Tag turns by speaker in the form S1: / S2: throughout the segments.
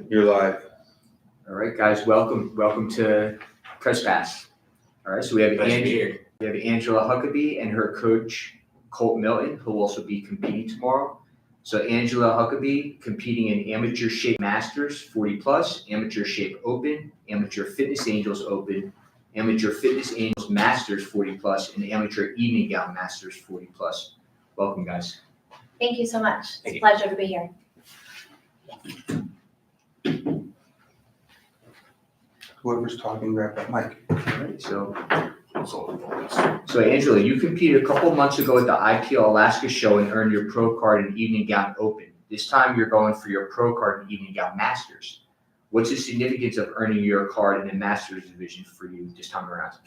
S1: You're live.
S2: All right, guys, welcome to Press Pass. All right, so we have Angela Huckaby and her coach, Colt Milton, who will also be competing tomorrow. So Angela Huckaby competing in Amateur Shape Masters 40 plus, Amateur Shape Open, Amateur Fitness Angels Open, Amateur Fitness Angels Masters 40 plus, and Amateur Evening Gown Masters 40 plus. Welcome, guys.
S3: Thank you so much. It's a pleasure to be here.
S1: Whoever's talking, grab that mic.
S2: All right, so Angela, you competed a couple months ago at the IPL Alaska show and earned your pro card in Evening Gown Open. This time you're going for your pro card in Evening Gown Masters. What's the significance of earning your card in the Masters division for you this time around?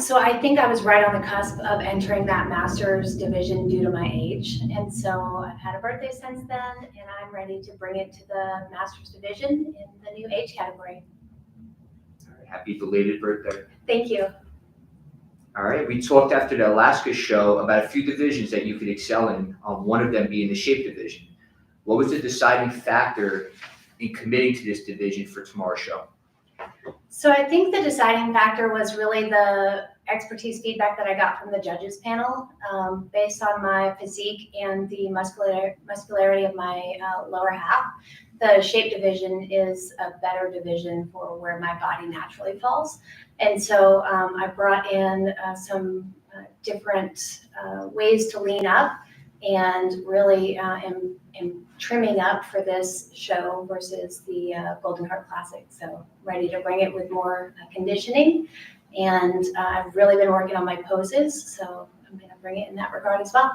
S3: So I think I was right on the cusp of entering that Masters division due to my age. And so I've had a birthday since then, and I'm ready to bring it to the Masters division in the new age category.
S2: All right, happy belated birthday.
S3: Thank you.
S2: All right, we talked after the Alaska show about a few divisions that you could excel in, one of them being the shape division. What was the deciding factor in committing to this division for tomorrow's show?
S3: So I think the deciding factor was really the expertise feedback that I got from the judges panel based on my physique and the muscularity of my lower half. The shape division is a better division for where my body naturally falls. And so I brought in some different ways to lean up and really am trimming up for this show versus the Golden Heart Classic. So ready to bring it with more conditioning. And I've really been working on my poses. So I'm going to bring it in that regard as well.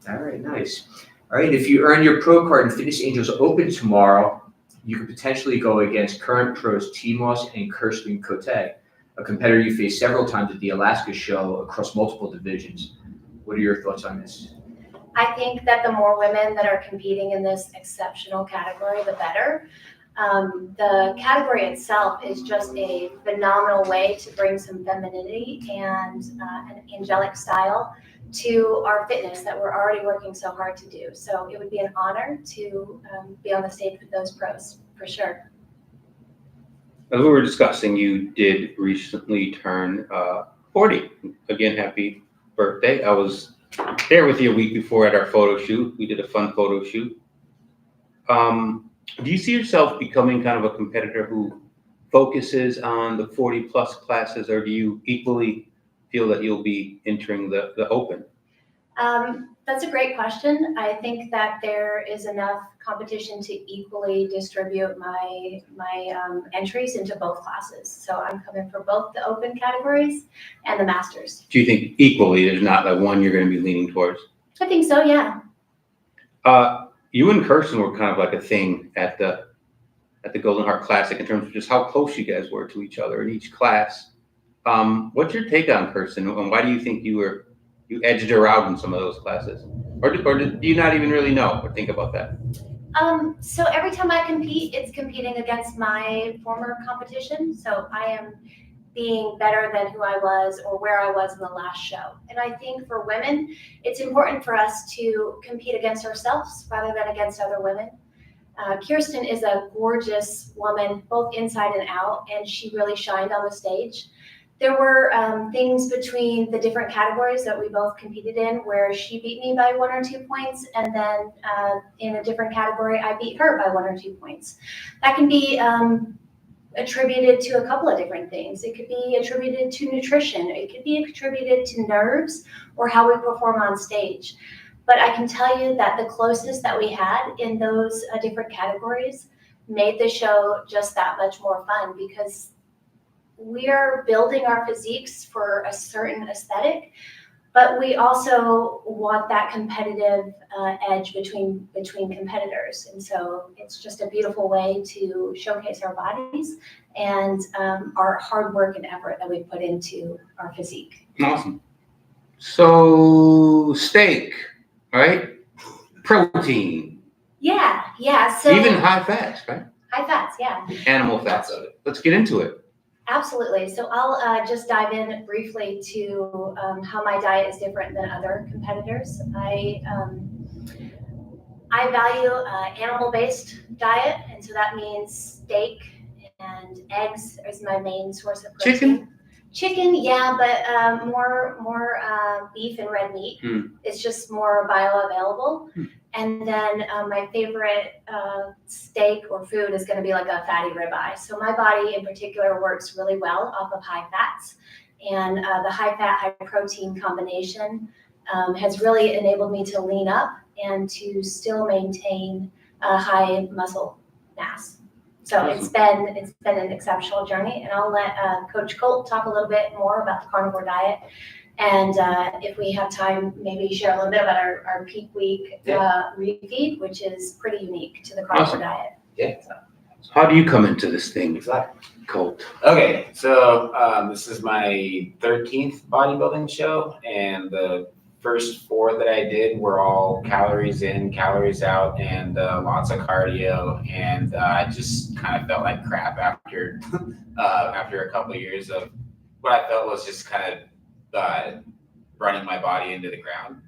S2: All right, nice. All right, if you earn your pro card in Fitness Angels Open tomorrow, you could potentially go against current pros T-Moss and Kirsten Cote, a competitor you faced several times at the Alaska show across multiple divisions. What are your thoughts on this?
S3: I think that the more women that are competing in this exceptional category, the better. The category itself is just a phenomenal way to bring some femininity and an angelic style to our fitness that we're already working so hard to do. So it would be an honor to be on the stage with those pros, for sure.
S1: As we were discussing, you did recently turn 40. Again, happy birthday. I was there with you a week before at our photo shoot. We did a fun photo shoot. Do you see yourself becoming kind of a competitor who focuses on the 40 plus classes, or do you equally feel that you'll be entering the Open?
S3: That's a great question. I think that there is enough competition to equally distribute my entries into both classes. So I'm coming for both the Open categories and the Masters.
S1: Do you think equally there's not like one you're going to be leaning towards?
S3: I think so, yeah.
S1: You and Kirsten were kind of like a thing at the Golden Heart Classic in terms of just how close you guys were to each other in each class. What's your take on Kirsten, and why do you think you edged her out in some of those classes? Or do you not even really know or think about that?
S3: So every time I compete, it's competing against my former competition. So I am being better than who I was or where I was in the last show. And I think for women, it's important for us to compete against ourselves rather than against other women. Kirsten is a gorgeous woman, both inside and out, and she really shined on the stage. There were things between the different categories that we both competed in where she beat me by 1 or 2 points, and then in a different category, I beat her by 1 or 2 points. That can be attributed to a couple of different things. It could be attributed to nutrition. It could be attributed to nerves or how we perform on stage. But I can tell you that the closest that we had in those different categories made the show just that much more fun because we're building our physiques for a certain aesthetic, but we also want that competitive edge between competitors. And so it's just a beautiful way to showcase our bodies and our hard work and effort that we put into our physique.
S1: Awesome. So steak, right? Protein.
S3: Yeah. So
S1: even high fats, right?
S3: High fats, yeah.
S1: Animal fats. Let's get into it.
S3: Absolutely. So I'll just dive in briefly to how my diet is different than other competitors. I value animal-based diet, and so that means steak and eggs is my main source of protein. Chicken, yeah, but more beef and red meat. It's just more bioavailable. And then my favorite steak or food is going to be like a fatty ribeye. So my body in particular works really well off of high fats, and the high fat, high protein combination has really enabled me to lean up and to still maintain a high muscle mass. So it's been an exceptional journey, and I'll let Coach Colt talk a little bit more about the carnivore diet. And if we have time, maybe share a little bit about our peak week refeed, which is pretty unique to the carnivore diet.
S2: Yeah.
S1: So how do you come into this thing,
S4: Exactly.
S1: Colt?
S4: Okay, so this is my 13th bodybuilding show, and the first 4 that I did were all calories in, calories out, and lots of cardio, and I just kind of felt like crap after after a couple of years of what I felt was just kind of running my body into the ground.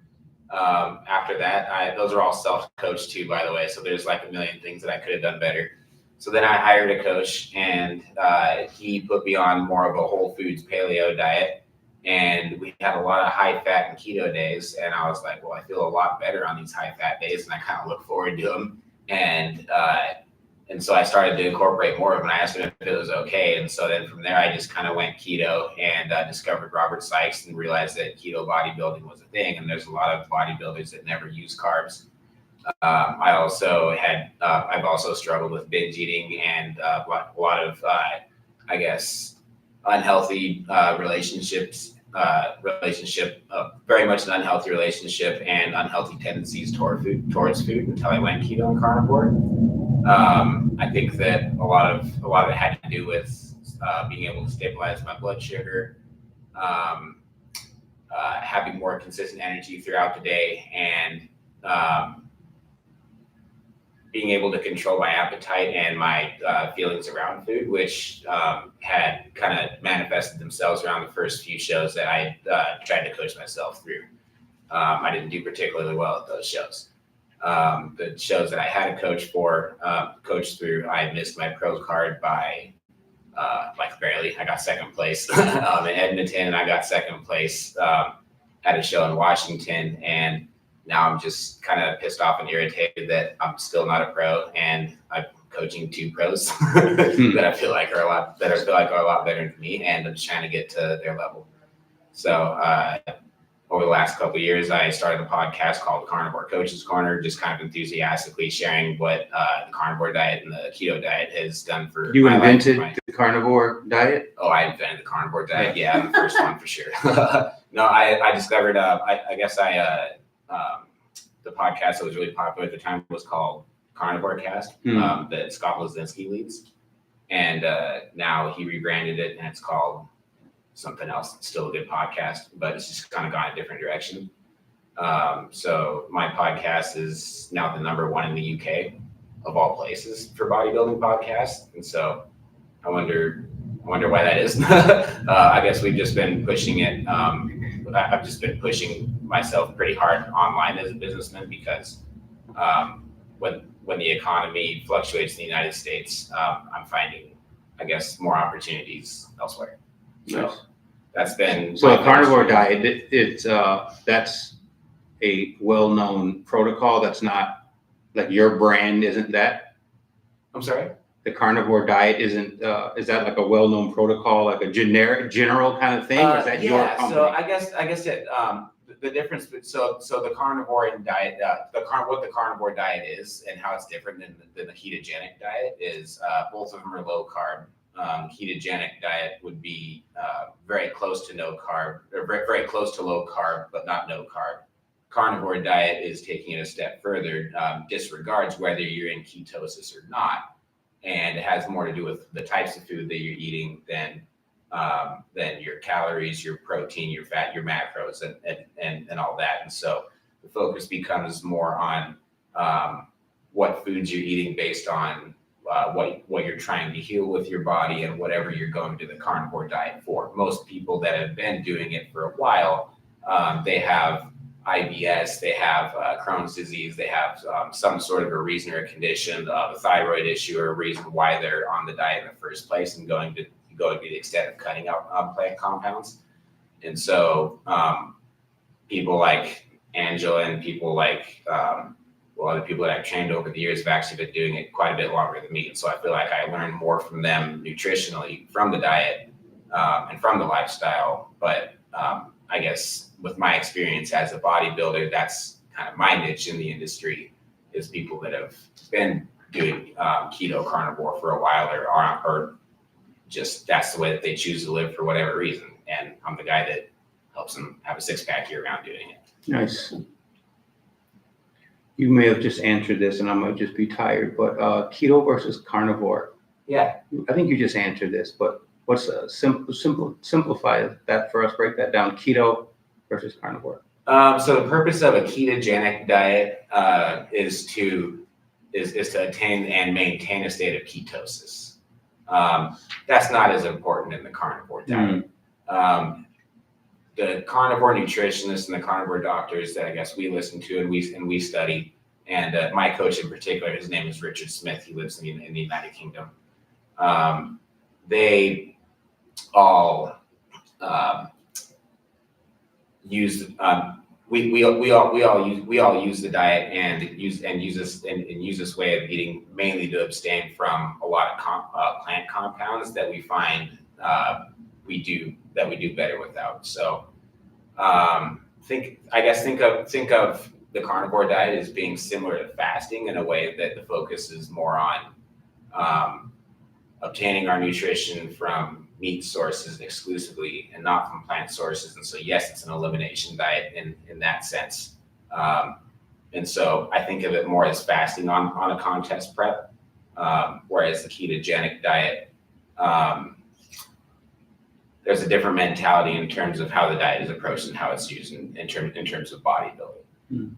S4: After that, those are all self-coached too, by the way, so there's like a million things that I could have done better. So then I hired a coach, and he put me on more of a whole foods paleo diet. And we had a lot of high fat and keto days. And I was like, well, I feel a lot better on these high fat days, and I kind of look forward to them. And so I started to incorporate more of them. And I asked him if it was okay. And so then from there, I just kind of went keto and discovered Robert Sykes and realized that keto bodybuilding was a thing. And there's a lot of bodybuilders that never use carbs. I also had, I've also struggled with binge eating and a lot of, I guess, unhealthy relationships, very much an unhealthy relationship and unhealthy tendencies towards food until I went keto and carnivore. I think that a lot of it had to do with being able to stabilize my blood sugar, having more consistent energy throughout the day, and being able to control my appetite and my feelings around food, which had kind of manifested themselves around the first few shows that I tried to coach myself through. I didn't do particularly well at those shows. The shows that I had a coach through, I missed my pro card by like barely. I got second place in Edmonton, and I got second place at a show in Washington, and now I'm just kind of pissed off and irritated that I'm still not a pro, and I'm coaching 2 pros that I feel like are a lot better than me, and I'm just trying to get to their level. So over the last couple of years, I started a podcast called Carnivore Coach's Corner, just kind of enthusiastically sharing what the carnivore diet and the keto diet has done for
S1: You
S4: my
S1: invented
S4: life.
S1: the carnivore diet?
S4: Oh, I invented the carnivore diet. Yeah, I'm the first one for sure. No, I discovered, the podcast that was really popular at the time was called Carnivore Cast, that Scott Lozinski leads. And now he rebranded it, and it's called something else. It's still a good podcast, but it's just kind of gone a different direction. So my podcast is now the #1 in the UK of all places for bodybuilding podcasts. And so I wonder why that is. I guess we've just been pushing it. I've just been pushing myself pretty hard online as a businessman because when the economy fluctuates in the United States, I'm finding, I guess, more opportunities elsewhere. So
S1: Nice.
S4: that's been
S1: So the carnivore diet, it's that's a well-known protocol. That's not like your brand, isn't that?
S4: I'm sorry?
S1: The carnivore diet isn't, is that like a well-known protocol, like a general kind of thing? Or is that your company?
S4: So I guess that the difference, so the carnivore diet, what the carnivore diet is and how it's different than the ketogenic diet is both of them are low carb. Ketogenic diet would be very close to no carb, or very close to low carb, but not no carb. Carnivore diet is taking it a step further, disregards whether you're in ketosis or not. And it has more to do with the types of food that you're eating than your calories, your protein, your fat, your macros, and all that. And so the focus becomes more on what foods you're eating based on what you're trying to heal with your body and whatever you're going to the carnivore diet for. Most people that have been doing it for a while, they have IBS, they have Crohn's disease, they have some sort of a reason or a condition, a thyroid issue, or a reason why they're on the diet in the first place, and going to the extent of cutting out plant compounds. And so people like Angela and people like other people that I've trained over the years have actually been doing it quite a bit longer than me. And so I feel like I learned more from them nutritionally, from the diet and from the lifestyle. But I guess with my experience as a bodybuilder, that's kind of my niche in the industry, is people that have been doing keto carnivore for a while, or just that's the way that they choose to live for whatever reason. And I'm the guy that helps them have a six-pack year round doing it.
S1: Nice. You may have just answered this, and I might just be tired, but keto versus carnivore.
S4: Yeah.
S1: I think you just answered this, but what's simplify that for us? Break that down. Keto versus carnivore.
S4: So the purpose of a ketogenic diet is to attain and maintain a state of ketosis. That's not as important in the carnivore diet. The carnivore nutritionists and the carnivore doctors that I guess we listen to and we study, and my coach in particular, his name is Richard Smith. He lives in the United Kingdom. They all use we all use the diet and use this way of eating mainly to abstain from a lot of plant compounds that we find we do better without. So think of the carnivore diet as being similar to fasting in a way that the focus is more on obtaining our nutrition from meat sources exclusively and not from plant sources. And so, yes, it's an elimination diet in that sense. And so I think of it more as fasting on a contest prep, whereas the ketogenic diet, there's a different mentality in terms of how the diet is approached and how it's used in terms of bodybuilding.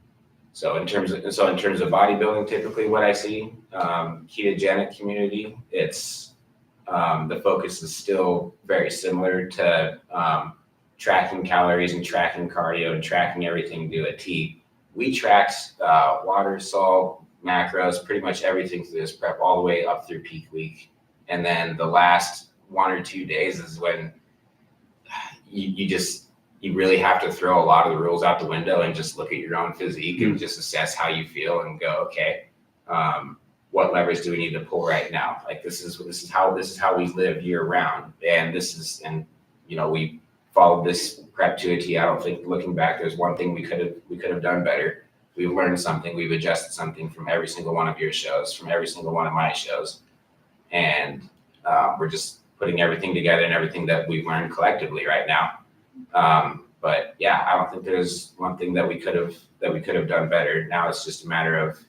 S4: So in terms of bodybuilding, typically what I see, ketogenic community, it's the focus is still very similar to tracking calories and tracking cardio and tracking everything to a T. We tracked water, salt, macros, pretty much everything through this prep all the way up through peak week. And then the last 1 or 2 days is when you really have to throw a lot of the rules out the window and just look at your own physique and just assess how you feel and go, okay, what levers do we need to pull right now? Like this is how we live year round, and we followed this prep to a T. I don't think, looking back, there's one thing we could have done better. We've learned something. We've adjusted something from every single one of your shows, from every single one of my shows, and we're just putting everything together and everything that we've learned collectively right now. But yeah, I don't think there's one thing that we could have done better. Now it's just a matter of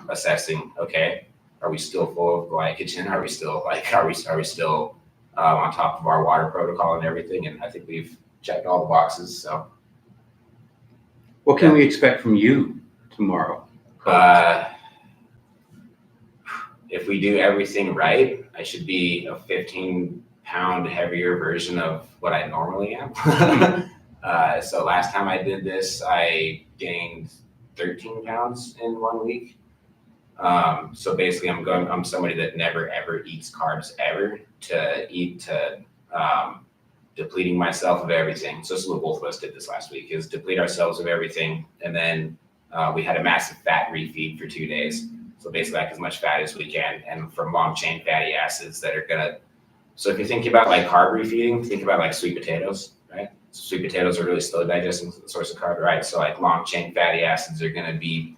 S4: assessing, okay, are we still full of glycogen? Are we still on top of our water protocol and everything? And I think we've checked all the boxes. So
S1: what can we expect from you tomorrow?
S4: If we do everything right, I should be a 15-pound heavier version of what I normally am. So last time I did this, I gained 13 pounds in 1 week. So basically I'm somebody that never ever eats carbs ever to depleting myself of everything. So this is what both of us did this last week, is deplete ourselves of everything. And then we had a massive fat refeed for 2 days. So basically like as much fat as we can, and from long chain fatty acids that are gonna, so if you think about like carb refeeding, think about like sweet potatoes, right? So sweet potatoes are really slow digesting source of carb, right? So like long chain fatty acids are going to be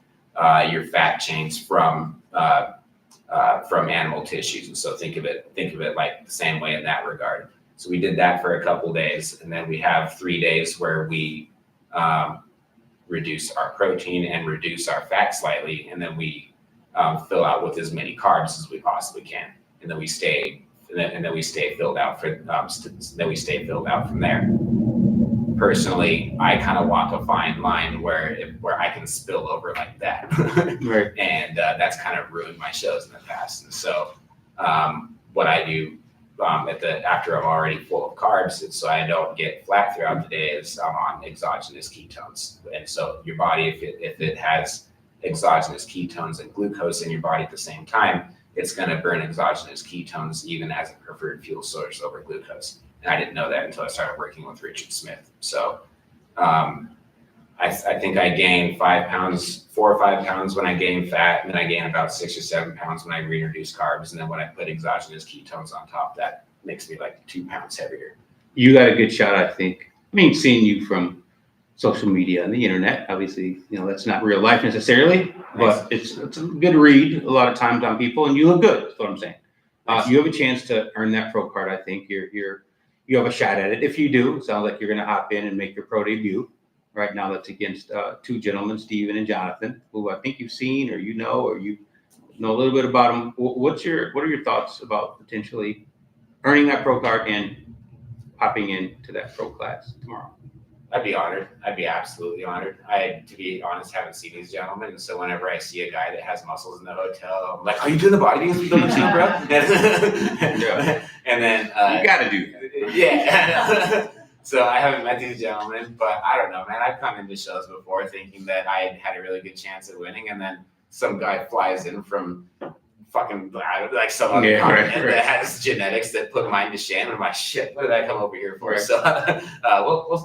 S4: your fat chains from animal tissues. And so think of it like the same way in that regard. So we did that for a couple days, and then we have 3 days where we reduce our protein and reduce our fat slightly, and then we fill out with as many carbs as we possibly can, and then we stay filled out from there. Personally, I kind of walk a fine line where I can spill over like that.
S1: Right.
S4: And that's kind of ruined my shows in the past. And so what I do after I'm already full of carbs, and so I don't get flat throughout the day as I'm on exogenous ketones. And so your body, if it has exogenous ketones and glucose in your body at the same time, it's going to burn exogenous ketones even as a preferred fuel source over glucose. And I didn't know that until I started working with Richard Smith. So I think I gained 4 or 5 pounds when I gained fat, and then I gained about 6 or 7 pounds when I reintroduced carbs. And then when I put exogenous ketones on top, that makes me like 2 pounds heavier.
S1: You got a good shot, I think. I mean, seeing you from social media and the internet, obviously, that's not real life necessarily, but it's a good read a lot of times on people, and you look good. That's what I'm saying. You have a chance to earn that pro card. I think you have a shot at it. If you do, it sounds like you're going to hop in and make your pro debut. Right now, that's against 2 gentlemen, Steven and Jonathan, who I think you've seen or you know a little bit about them. What are your thoughts about potentially earning that pro card and hopping into that pro class tomorrow?
S4: I'd be honored. I'd be absolutely honored. To be honest, haven't seen these gentlemen, and so whenever I see a guy that has muscles in the hotel, I'm like, "Are you doing the bodybuilding you done too, bro?" And then
S1: you got to do that.
S4: Yeah. So I haven't met these gentlemen, but I don't know, man. I've come into shows before thinking that I had a really good chance at winning, and then some guy flies in from fucking like some other continent that has genetics that put mine to shame. And I'm like, shit, what did I come over here for? Right. So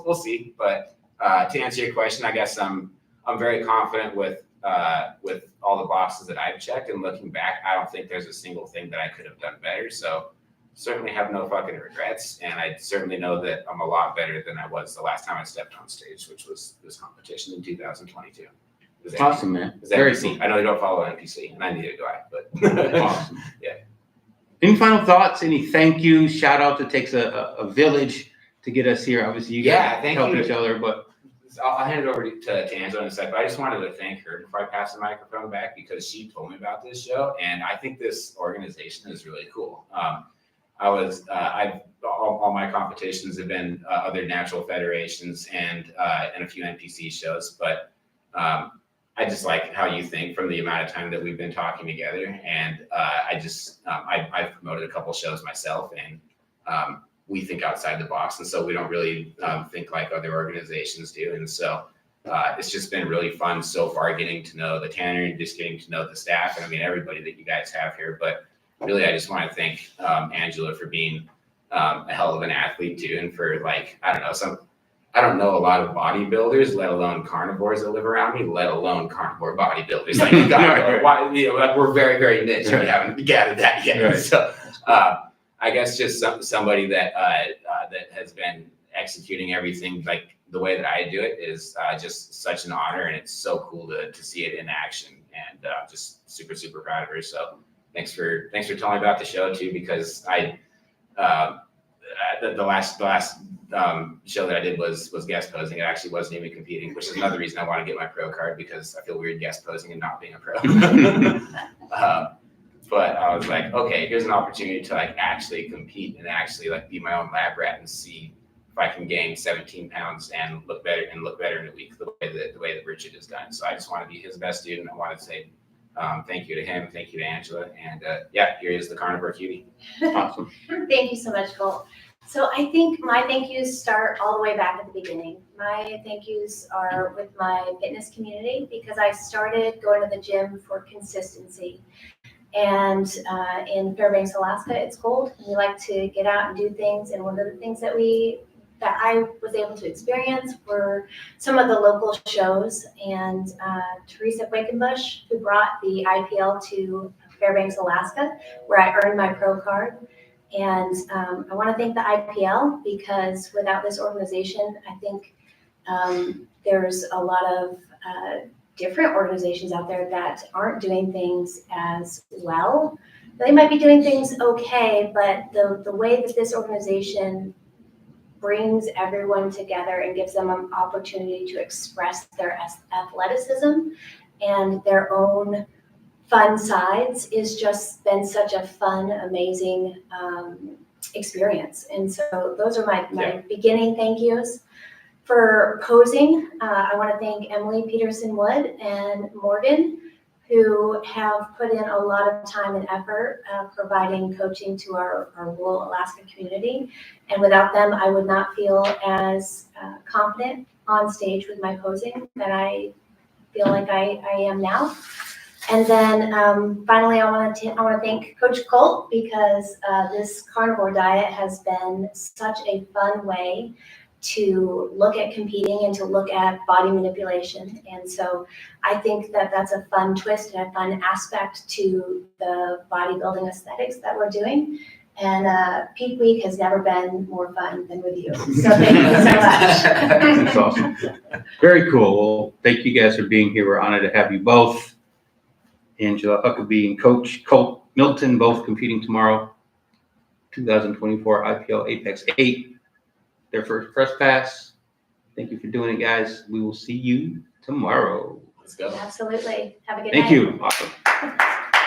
S4: we'll see. But to answer your question, I guess I'm very confident with all the boxes that I've checked. And looking back, I don't think there's a single thing that I could have done better. So certainly have no fucking regrets. And I certainly know that I'm a lot better than I was the last time I stepped on stage, which was this competition in 2022.
S1: Awesome, man.
S4: Very cool. I know you don't follow NPC, and I neither do I, but
S1: awesome.
S4: Yeah.
S1: Any final thoughts? Any thank yous? Shout out. It takes a village to get us here. Obviously, you guys help each other, but
S4: I'll hand it over to Angela in a second. But I just wanted to thank her before I pass the microphone back, because she told me about this show, and I think this organization is really cool. All my competitions have been other natural federations and a few NPC shows, but I just like how you think from the amount of time that we've been talking together. And I've promoted a couple shows myself, and we think outside the box. And so we don't really think like other organizations do. And so it's just been really fun so far getting to know the Tanner and just getting to know the staff. And I mean, everybody that you guys have here. But really, I just want to thank Angela for being a hell of an athlete too. And for I don't know a lot of bodybuilders, let alone carnivores that live around me, let alone carnivore bodybuilders. Like, we're very, very niche. We haven't gathered that yet. Right. So I guess just somebody that has been executing everything like the way that I do it is just such an honor, and it's so cool to see it in action, and just super, super proud of her. So thanks for telling me about the show too, because the last show that I did was guest posing. It actually wasn't even competing, which is another reason I want to get my pro card, because I feel weird guest posing and not being a pro. But I was like, okay, here's an opportunity to like actually compete and actually like be my own lab rat and see if I can gain 17 pounds and look better in a week, the way that Richard has done. So I just want to be his best student. I want to say thank you to him, thank you to Angela, and here is the Carnivore Cutie.
S1: Awesome.
S3: Thank you so much, Colt. So I think my thank yous start all the way back at the beginning. My thank yous are with my fitness community, because I started going to the gym for consistency. And in Fairbanks, Alaska, it's cold, and we like to get out and do things. And one of the things that I was able to experience were some of the local shows. And Teresa Quakenbush, who brought the IPL to Fairbanks, Alaska, where I earned my pro card. And I want to thank the IPL, because without this organization, I think there's a lot of different organizations out there that aren't doing things as well. They might be doing things okay, but the way that this organization brings everyone together and gives them an opportunity to express their athleticism and their own fun sides is just been such a fun, amazing experience. And so those are my beginning thank yous. For posing, I want to thank Emily Peterson-Wood and Morgan, who have put in a lot of time and effort providing coaching to our rural Alaska community. And without them, I would not feel as confident on stage with my posing that I feel like I am now. And then finally, I want to thank Coach Colt, because this carnivore diet has been such a fun way to look at competing and to look at body manipulation. And so I think that that's a fun twist and a fun aspect to the bodybuilding aesthetics that we're doing. And Peak Week has never been more fun than with you. So thank you so much.
S1: That's awesome. Very cool. Well, thank you guys for being here. We're honored to have you both. Angela Huckaby and Coach Colt Milton, both competing tomorrow. 2024 IPL APEX VIII. Their first press pass. Thank you for doing it, guys. We will see you tomorrow.
S4: Let's go.
S3: Absolutely. Have a good
S1: Thank
S3: night.
S1: you. Awesome.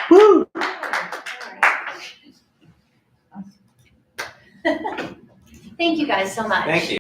S1: Woo!
S3: Thank you guys so much.
S4: Thank you.